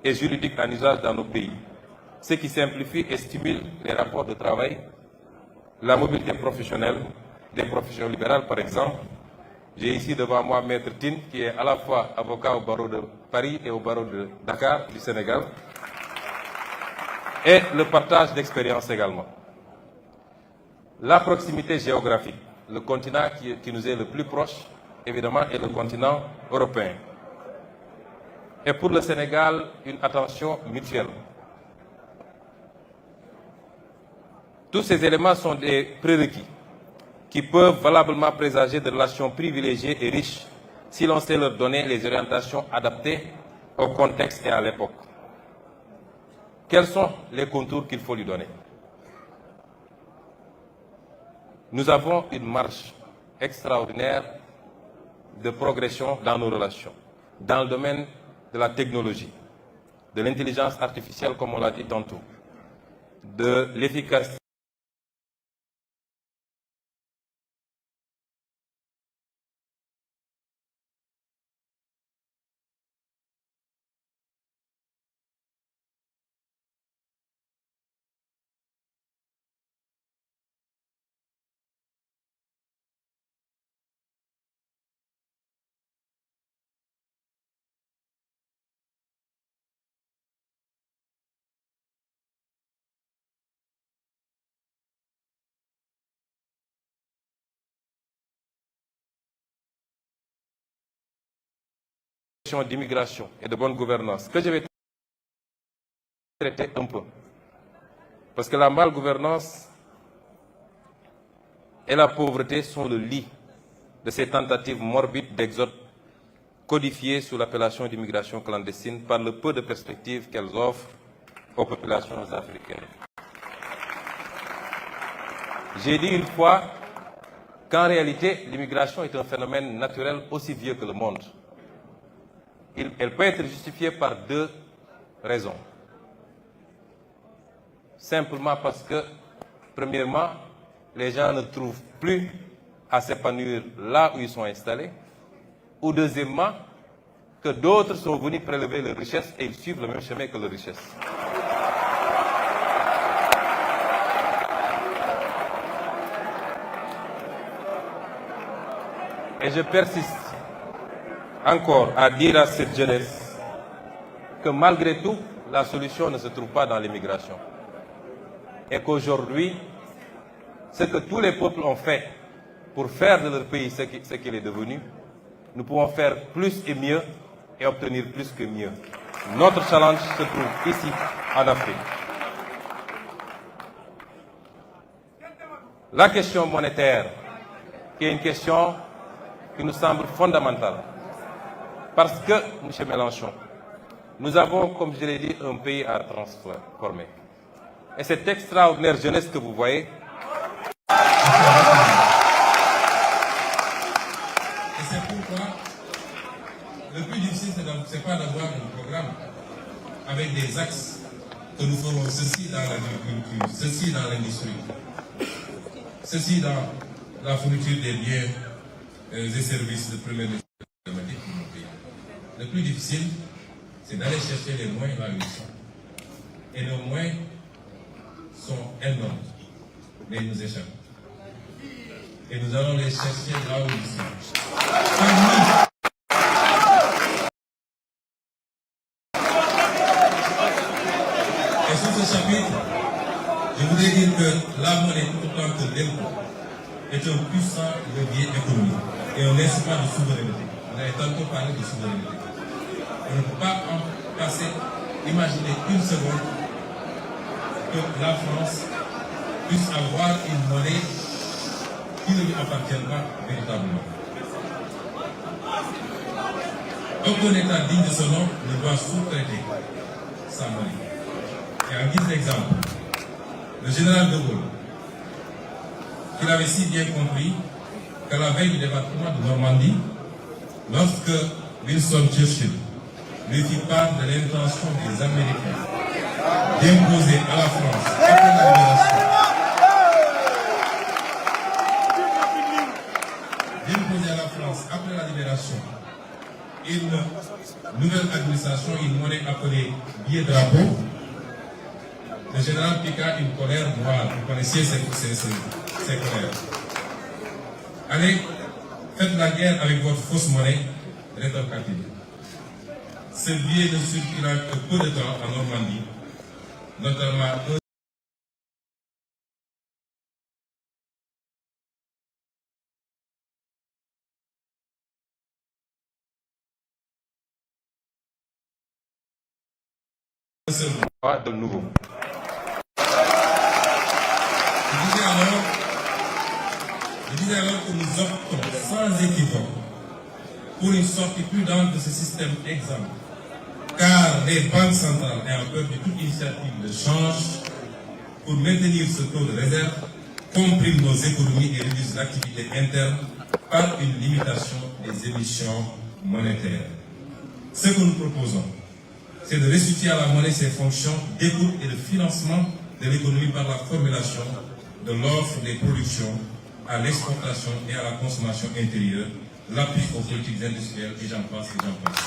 et juridiques en usage dans nos pays, ce qui simplifie et stimule les rapports de travail, la mobilité professionnelle, des professions libérales par exemple. J'ai ici devant moi Maître Tine, qui est à la fois avocat au barreau de Paris et au barreau de Dakar du Sénégal, et le partage d'expériences également. La proximité géographique, le continent qui nous est le plus proche, évidemment, est le continent européen. Et pour le Sénégal, une attention mutuelle. Tous ces éléments sont des prérequis qui peuvent valablement présager de relations privilégiées et riches si l'on sait leur donner les orientations adaptées au contexte et à l'époque. Quels sont les contours qu'il faut lui donner? Nous avons une marche extraordinaire de progression dans nos relations, dans le domaine de la technologie, de l'intelligence artificielle, comme on l'a dit tantôt, de l'efficacité d'immigration et de bonne gouvernance, que je vais traiter un peu. Parce que la malgouvernance et la pauvreté sont le lit de ces tentatives morbides d'exode codifiées sous l'appellation d'immigration clandestine par le peu de perspectives qu'elles offrent aux populations africaines. J'ai dit une fois qu'en réalité, l'immigration est un phénomène naturel aussi vieux que le monde. Elle peut être justifiée par deux raisons. Simplement parce que, premièrement, les gens ne trouvent plus à s'épanouir là où ils sont installés. Ou deuxièmement, que d'autres sont venus prélever leurs richesses et ils suivent le même chemin que leurs richesses. Et je persiste encore à dire à cette jeunesse que malgré tout, la solution ne se trouve pas dans l'immigration. Et qu'aujourd'hui, ce que tous les peuples ont fait pour faire de leur pays ce qu'il est devenu, nous pouvons faire plus et mieux et obtenir plus que mieux. Notre challenge se trouve ici, en Afrique. La question monétaire, qui est une question qui nous semble fondamentale. Parce que, M. Mélenchon, nous avons, comme je l'ai dit, un pays à transformer. Et cette extraordinaire jeunesse que vous voyez, et c'est pourquoi le plus difficile, ce n'est pas d'avoir un programme avec des axes que nous ferons ceci dans l'agriculture, ceci dans l'industrie, ceci dans la fourniture des biens et services de première nécessité. Le plus difficile, c'est d'aller chercher les moyens là où ils sont. Et nos moyens sont énormes, mais ils nous échappent. Et nous allons les chercher là où ils sont. Et sur ce chapitre, je voudrais dire que la monnaie, tout autant que l'impôt, est un puissant levier économique et un instrument de souveraineté. On a tantôt parlé de souveraineté. On ne peut pas en passer, imaginer une seconde que la France puisse avoir une monnaie qui ne lui appartient pas véritablement. Aucun État digne de ce nom ne doit sous-traiter sa monnaie. Et en guise d'exemple, le général de Gaulle, qu'il avait si bien compris qu'à la veille du débarquement de Normandie, lorsque Winston Churchill lui fit part de l'intention des Américains d'imposer à la France, après la libération, une nouvelle administration l'administration une monnaie appelée billet drapeau, le général piqua une colère noire. Vous connaissiez ces colères. Allez, faites la guerre avec votre fausse monnaie rétroactive. Ce billet ne circulera que peu de temps en Normandie, notamment pas de nouveau. Je disais alors que nous optons sans équivoque pour une sortie prudente de ce système exemple, car les banques centrales ayant peur de toute initiative de change pour maintenir ce taux de réserve compriment nos économies et réduisent l'activité interne par une limitation des émissions monétaires. Ce que nous proposons, c'est de restituer à la monnaie ses fonctions d'écoute et de financement de l'économie par la formulation de l'offre des productions à l'exportation et à la consommation intérieure, l'appui aux politiques industrielles, et j'en passe, et j'en passe.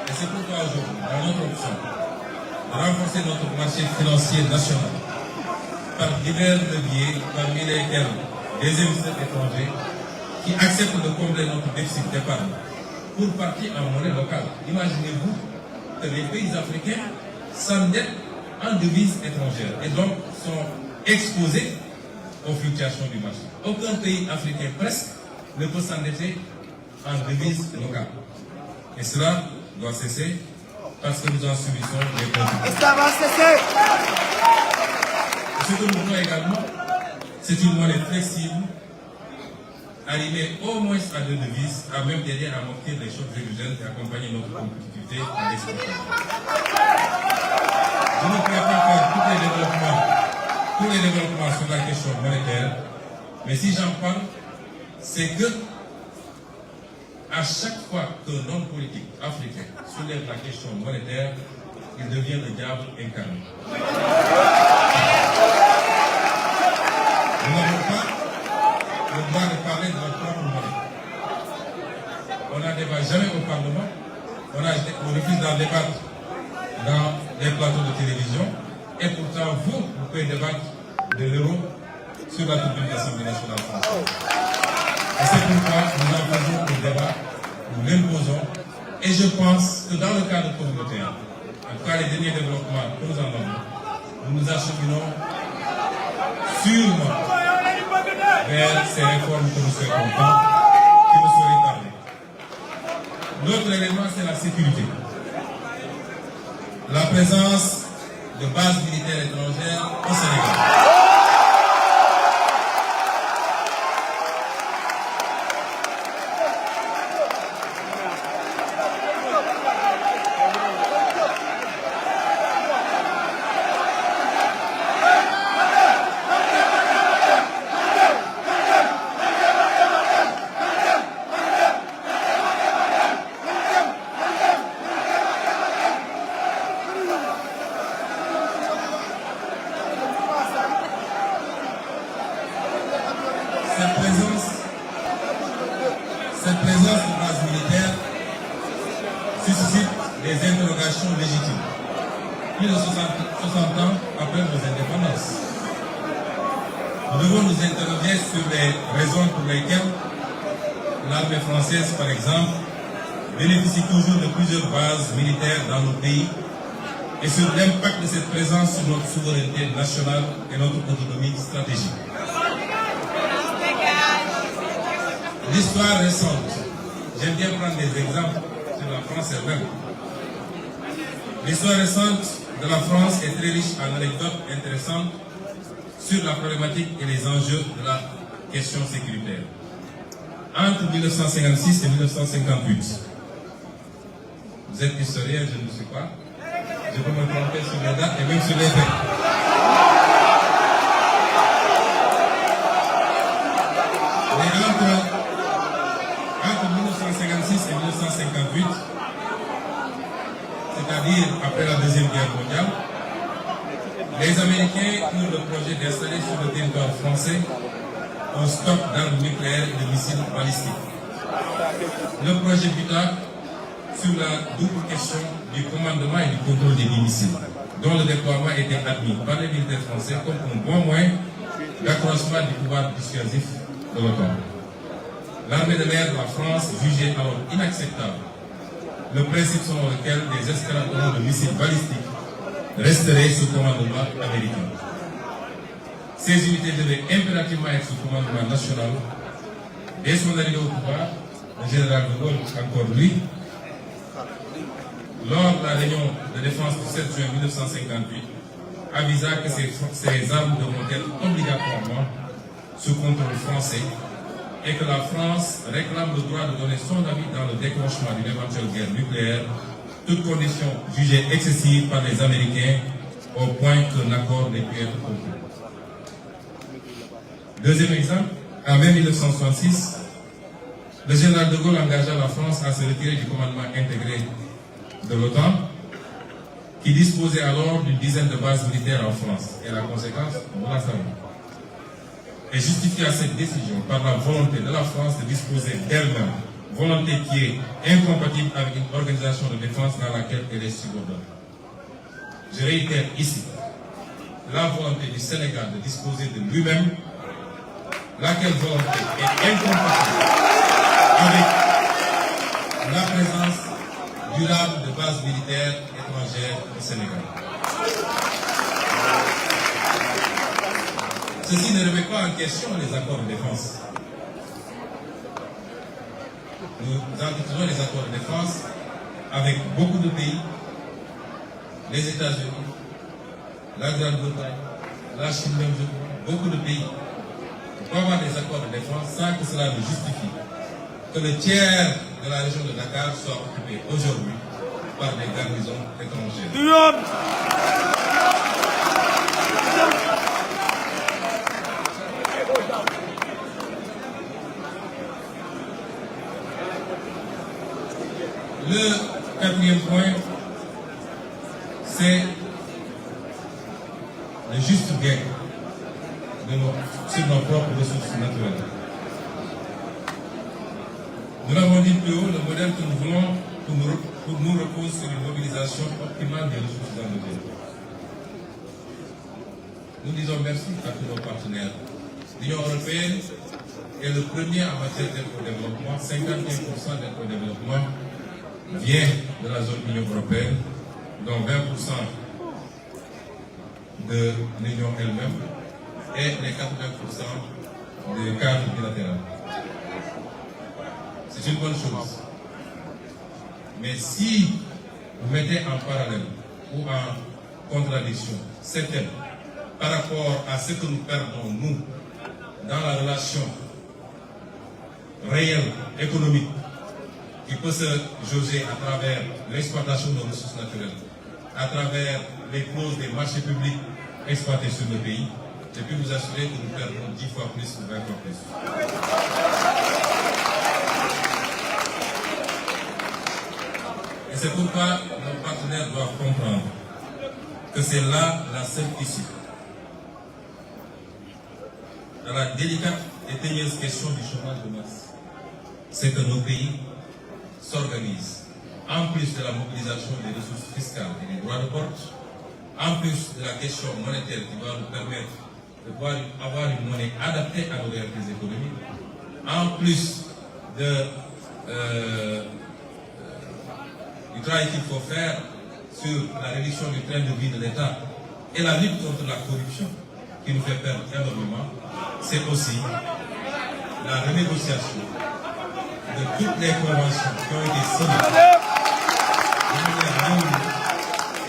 Et c'est pourquoi aujourd'hui, dans notre option, de renforcer notre marché financier national par divers leviers, parmi lesquels des investisseurs étrangers qui acceptent de combler notre déficit d'épargne pour partir en monnaie locale. Imaginez-vous que les pays africains s'endettent en devises étrangères et donc sont exposés aux fluctuations du marché. Aucun pays africain presque ne peut s'endetter en devises locales. Et cela doit cesser parce que nous en subissons les conséquences. Ça va cesser. Ce que nous voulons également, c'est une monnaie flexible, arrivée au moins à deux devises, à même d'aider à amortir les chocs exogènes et accompagner notre compétitivité à l'exportation. Je ne pourrais pas faire tous les développements sur la question monétaire, mais si j'en parle, c'est que à chaque fois qu'un homme politique africain soulève la question monétaire, il devient le diable incarné. Nous n'avons pas le droit de parler de notre propre monnaie. On n'en débat jamais au Parlement, on refuse d'en débattre dans les plateaux de télévision, et pourtant vous pouvez débattre de l'euro sur la tribune de l'Assemblée nationale française. Et c'est pourquoi nous en faisons le débat, nous l'imposons, et je pense que dans le cadre communautaire, en tout cas les derniers développements que nous en avons, nous nous acheminons sûrement vers ces réformes que nous souhaitons qui ne seraient tardées. L'autre élément, c'est la sécurité. La présence de bases militaires étrangères au Sénégal. Cette présence de base militaire suscite des interrogations légitimes. Plus de 60 ans après nos indépendances. Nous devons nous interroger sur les raisons pour lesquelles l'armée française, par exemple, bénéficie toujours de plusieurs bases militaires dans nos pays et sur l'impact de cette présence sur notre souveraineté nationale et notre autonomie stratégique. L'histoire récente, j'aime bien prendre des exemples sur la France elle-même. L'histoire récente de la France est très riche en anecdotes intéressantes sur la problématique et les enjeux de la question sécuritaire. Entre 1956 et 1958, vous êtes historien, je ne sais pas, je peux me tromper sur les dates et même sur les faits. Mais entre 1956 et 1958, c'est-à-dire après la Deuxième Guerre mondiale, les Américains eurent le projet d'installer sur le territoire français un stock d'armes nucléaires et de missiles balistiques. Le projet buta sur la double question du commandement et du contrôle des missiles, dont le déploiement était admis par les militaires français comme un bon moyen d'accroissement du pouvoir dissuasif de l'OTAN. L'armée de l'air de la France jugeait alors inacceptable le principe selon lequel des escadrons de missiles balistiques resteraient sous commandement américain. Ces unités devaient impérativement être sous commandement national. Dès son arrivée au pouvoir, le général de Gaulle, encore lui, lors de la réunion de défense du 7 juin 1958, avisa que ces armes devront être obligatoirement sous contrôle français et que la France réclame le droit de donner son avis dans le déclenchement d'une éventuelle guerre nucléaire, toute condition jugée excessive par les Américains au point qu'un accord n'ait pu être conclu. Deuxième exemple, en mai 1966, le général de Gaulle engagea la France à se retirer du commandement intégré de l'OTAN, qui disposait alors d'une dizaine de bases militaires en France. Et la conséquence, nous la savons. Et justifia cette décision par la volonté de la France de disposer d'elle-même, volonté qui est incompatible avec une organisation de défense dans laquelle elle est subordonnée. Je réitère ici la volonté du Sénégal de disposer de lui-même, laquelle volonté est incompatible avec la présence durable de bases militaires étrangères au Sénégal. Ceci ne remet pas en question les accords de défense. Nous entretenons les accords de défense avec beaucoup de pays, les États-Unis, la Grande-Bretagne, la Chine même, beaucoup de pays. On peut avoir des accords de défense sans que cela ne justifie que le tiers de la région de Dakar soit occupé aujourd'hui par des garnisons étrangères. Le quatrième point, c'est le juste gain sur nos propres ressources naturelles. Nous l'avons dit plus haut, le modèle que nous voulons pour nous repose sur une mobilisation optimale des ressources dans le pays. Nous disons merci à tous nos partenaires. L'Union européenne est le premier en matière d'aide au développement. 51% d'aide au développement vient de la zone Union européenne, dont 20% de l'Union elle-même et les 80% des cadres bilatéraux. C'est une bonne chose. Mais si vous mettez en parallèle ou en contradiction certaines par rapport à ce que nous perdons, nous, dans la relation réelle, économique, qui peut se jauger à travers l'exploitation de nos ressources naturelles, à travers les clauses des marchés publics exploités sur le pays, je peux vous assurer que nous perdons 10 fois plus ou 20 fois plus. Et c'est pourquoi nos partenaires doivent comprendre que c'est là la seule issue. Dans la délicate et tenace question du chômage de masse, c'est que nos pays s'organisent, en plus de la mobilisation des ressources fiscales et des droits de porte, en plus de la question monétaire qui doit nous permettre de pouvoir avoir une monnaie adaptée à nos réalités économiques, en plus du travail qu'il faut faire sur la réduction du train de vie de l'État et la lutte contre la corruption qui nous fait perdre énormément, c'est aussi la renégociation de toutes les conventions qui ont été signées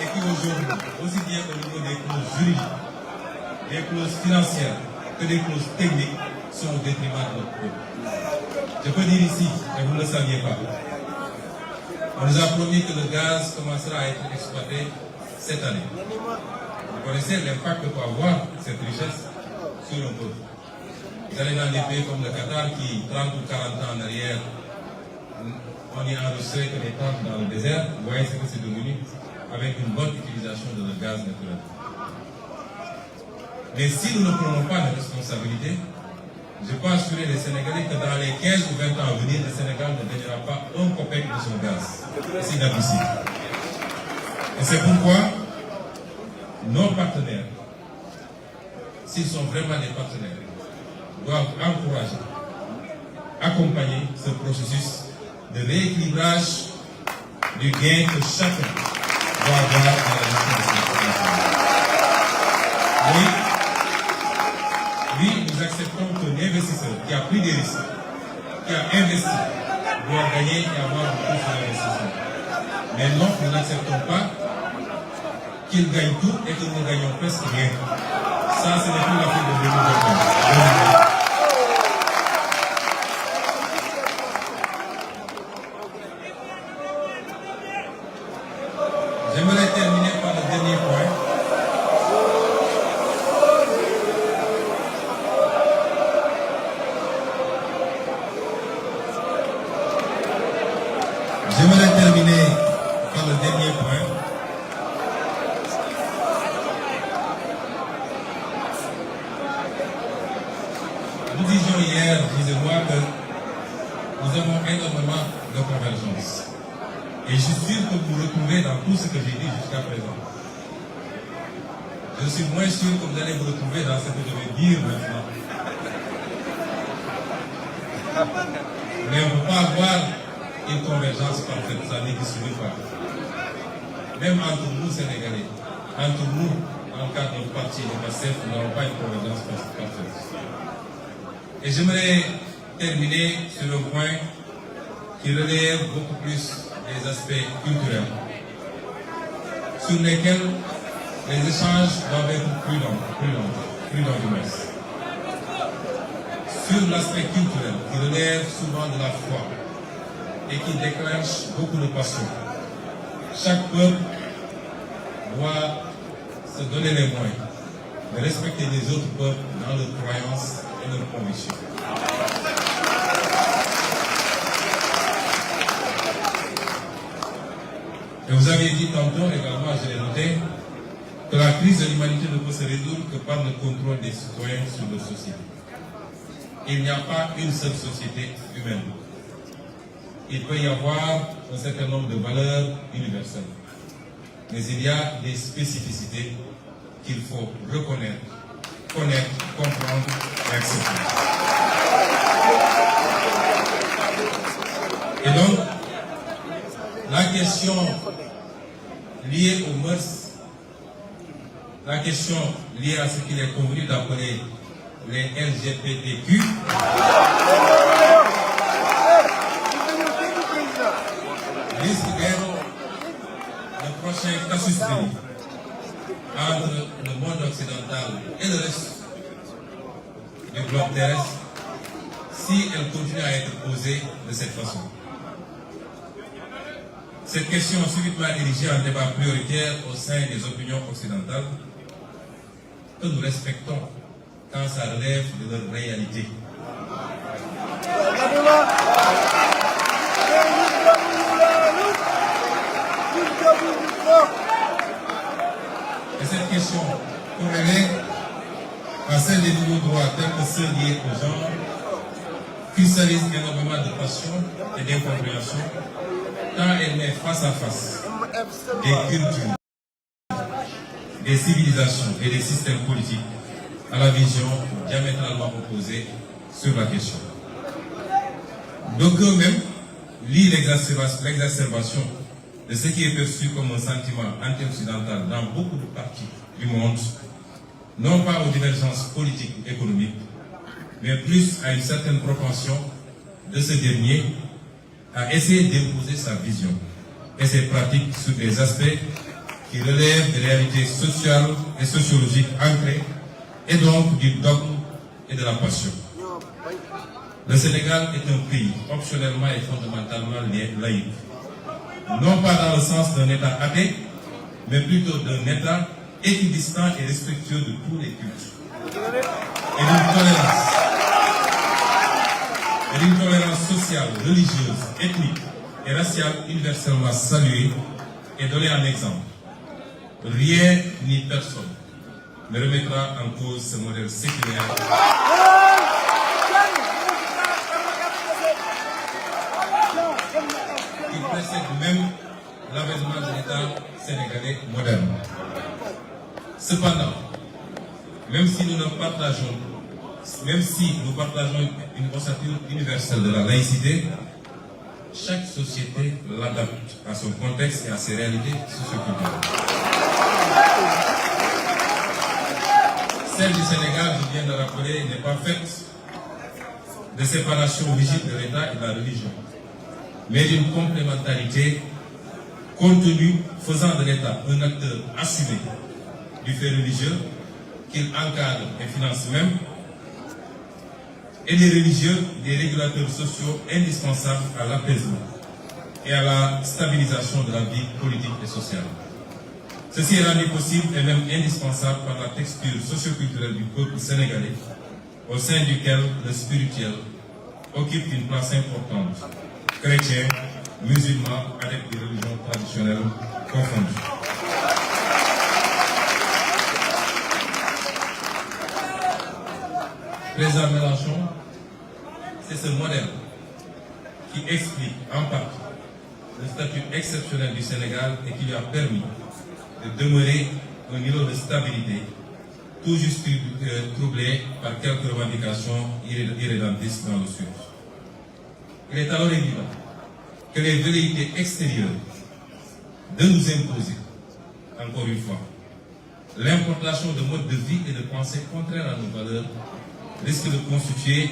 et qui aujourd'hui, aussi bien au niveau des clauses juridiques, des clauses financières que des clauses techniques, sont au détriment de notre peuple. Je peux dire ici, et vous ne le saviez pas, on nous a promis que le gaz commencera à être exploité cette année. Vous connaissez l'impact que peut avoir cette richesse sur un peuple. Vous allez dans des pays comme le Qatar qui, 30 ou 40 ans en arrière, on y a enregistré que les tentes dans le désert. Vous voyez ce que c'est devenu avec une bonne utilisation de notre gaz naturel. Mais si nous ne prenons pas nos responsabilités, je peux assurer les Sénégalais que dans les 15 ou 20 ans à venir, le Sénégal ne gagnera pas un copec de son gaz. C'est inadmissible. Et c'est pourquoi nos partenaires, s'ils sont vraiment des partenaires, doivent encourager, accompagner ce processus de rééquilibrage du gain que chacun doit avoir dans la gestion de cette population. Oui, nous acceptons qu'un investisseur qui a pris des risques, qui a investi, doit gagner et avoir beaucoup sur l'investissement. Mais non, nous n'acceptons pas qu'il gagne tout et que nous gagnons presque rien. Ça, ce n'est plus l'affaire de 2020. J'aimerais terminer par le dernier point. Nous disions hier, disais-moi, que nous avons énormément de convergence. Et je suis sûr que vous vous retrouvez dans tout ce que j'ai dit jusqu'à présent. Je suis moins sûr que vous allez vous retrouver dans ce que je vais dire maintenant. Mais on ne peut pas avoir une convergence parfaite, ça n'existe pas. Même entre nous, Sénégalais, entre nous, en cadre de notre parti, le PASTEF, nous n'avons pas une convergence parfaite. Et j'aimerais terminer sur le point qui relève beaucoup plus des aspects culturels, sur lesquels les échanges doivent être plus longs du moins. Sur l'aspect culturel, qui relève souvent de la foi et qui déclenche beaucoup de passion. Chaque peuple doit se donner les moyens de respecter les autres peuples dans leurs croyances et leurs convictions. Et vous avez dit tantôt, également, je l'ai noté, que la crise de l'humanité ne peut se résoudre que par le contrôle des citoyens sur leur société. Il n'y a pas une seule société humaine. Il peut y avoir un certain nombre de valeurs universelles. Mais il y a des spécificités qu'il faut reconnaître, connaître, comprendre et accepter. Et donc, la question liée aux mœurs, la question liée à ce qu'il est convenu d'appeler les LGBTQ, risque d'être le prochain casus belli entre le monde occidental et le reste du globe terrestre si elle continue à être posée de cette façon. Cette question subitement érigée en débat prioritaire au sein des opinions occidentales que nous respectons quand ça relève de leur réalité. Et cette question corrélée à celle des nouveaux droits tels que ceux liés au genre cristallise énormément de passion et d'incompréhension quand elle met face à face des cultures, des civilisations et des systèmes politiques à la vision diamétralement opposée sur la question. D'aucuns même lient l'exacerbation de ce qui est perçu comme un sentiment anti-occidental dans beaucoup de parties du monde, non pas aux divergences politiques ou économiques, mais plus à une certaine propension de ce dernier à essayer d'imposer sa vision et ses pratiques sur des aspects qui relèvent des réalités sociales et sociologiques ancrées et donc du dogme et de la passion. Le Sénégal est un pays optionnellement et fondamentalement laïque. Non pas dans le sens d'un État athée, mais plutôt d'un État équidistant et respectueux de tous les cultes. Et d'une tolérance sociale, religieuse, ethnique et raciale universellement saluée et donnée en exemple. Rien ni personne ne remettra en cause ce modèle séculaire qui précède même l'avènement de l'État sénégalais moderne. Cependant, même si nous partageons une ossature universelle de la laïcité, chaque société l'adapte à son contexte et à ses réalités socioculturelles. Celle du Sénégal, je viens de rappeler, n'est pas faite de séparation rigide de l'État et de la religion, mais d'une complémentarité contenue faisant de l'État un acteur assumé du fait religieux qu'il encadre et finance même, et des religieux, des régulateurs sociaux indispensables à l'apaisement et à la stabilisation de la vie politique et sociale. Ceci est rendu possible et même indispensable par la texture socioculturelle du peuple sénégalais, au sein duquel le spirituel occupe une place importante, chrétiens, musulmans, adeptes des religions traditionnelles confondues. Président Mélenchon, c'est ce modèle qui explique en partie le statut exceptionnel du Sénégal et qui lui a permis de demeurer un niveau de stabilité tout juste troublé par quelques revendications irrédentistes dans le Sud. Il est alors évident que les velléités extérieures de nous imposer, encore une fois, l'importation de modes de vie et de pensée contraires à nos valeurs risque de constituer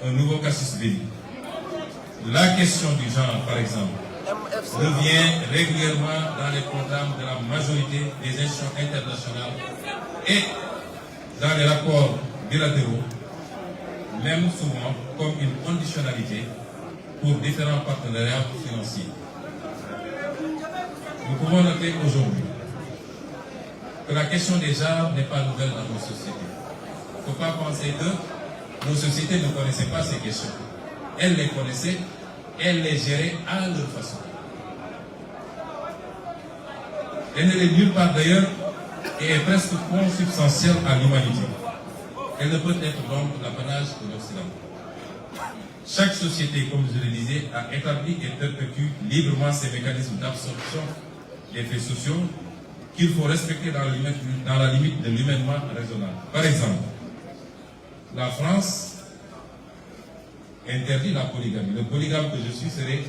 un nouveau casus belli. La question du genre, par exemple, revient régulièrement dans les programmes de la majorité des institutions internationales et dans les rapports bilatéraux, même souvent comme une conditionnalité pour différents partenariats financiers. Nous pouvons noter aujourd'hui que la question des genres n'est pas nouvelle dans nos sociétés. Il ne faut pas penser que nos sociétés ne connaissaient pas ces questions. Elles les connaissaient, elles les géraient à leur façon. Elle ne l'est nulle part d'ailleurs et est presque consubstantielle à l'humanité. Elle ne peut être donc l'apanage de l'Occident. Chaque société, comme je le disais, a établi et perpétue librement ses mécanismes d'absorption des faits sociaux qu'il faut respecter dans la limite de l'humainement raisonnable. Par exemple, la France interdit la polygamie. Le polygame que je suis serait